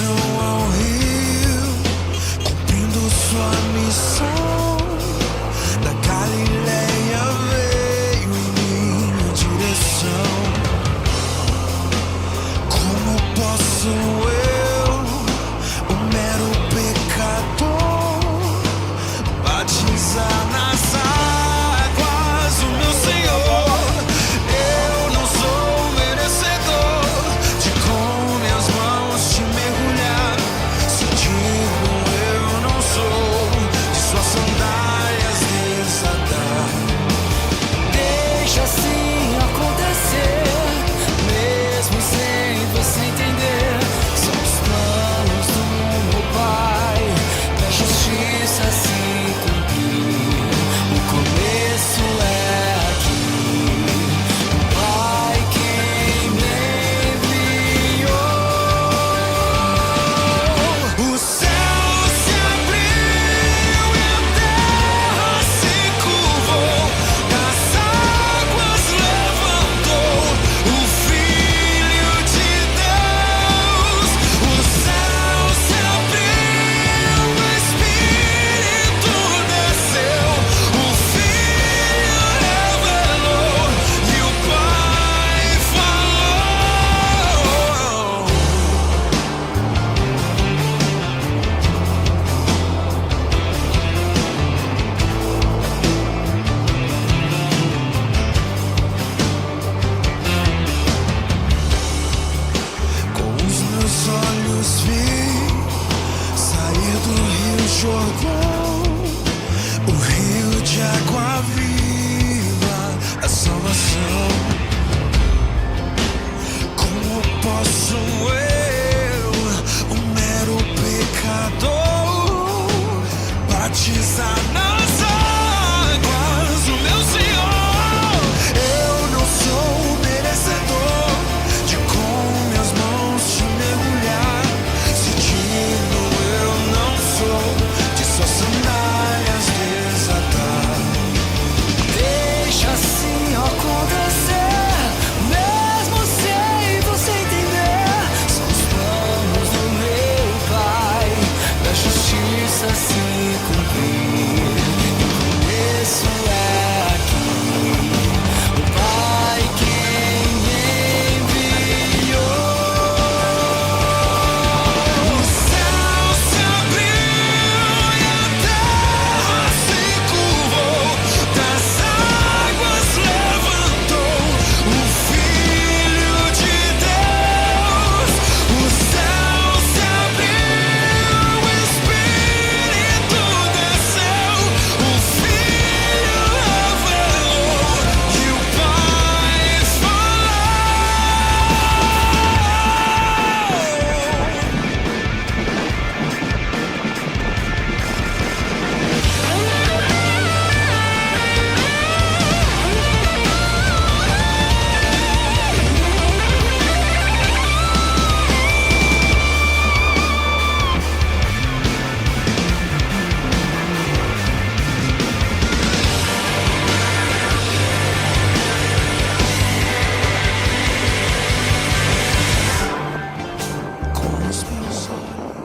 ao rio, cumprindo sua missão. Da Galileia veio em minha direção. Como posso eu, um mero pecador, batizar nas águas o meu Senhor? Eu não sou merecedor de com minhas mãos te mergulhar. Se digo eu não sou, de suas sandálias desatar. Deixa assim acontecer, mesmo sem você entender. São os planos do meu Pai, pra justiça se cumprir. O começo é aqui, o Pai quem me enviou. O céu se abriu e a terra se curvou, das águas levantou o Filho de Deus. O céu se abriu, o Espírito desceu, o Filho revelou e o Pai falou. Com os meus olhos vi sair do Rio Jordão, o rio de água viva, a salvação. Como posso eu, um mero pecador, batizar nas águas o meu Senhor? Eu não sou merecedor de com minhas mãos te mergulhar. Se digno eu não sou, de suas sandálias desatar. Deixa assim acontecer, mesmo sem você entender. São os planos do meu Pai, da justiça se cumprir. O começo é aqui, o Pai quem me enviou. O céu se abriu e a terra se curvou, das águas levantou o Filho de Deus. O céu se abriu, o Espírito desceu, o Filho revelou e o Pai falou. Com os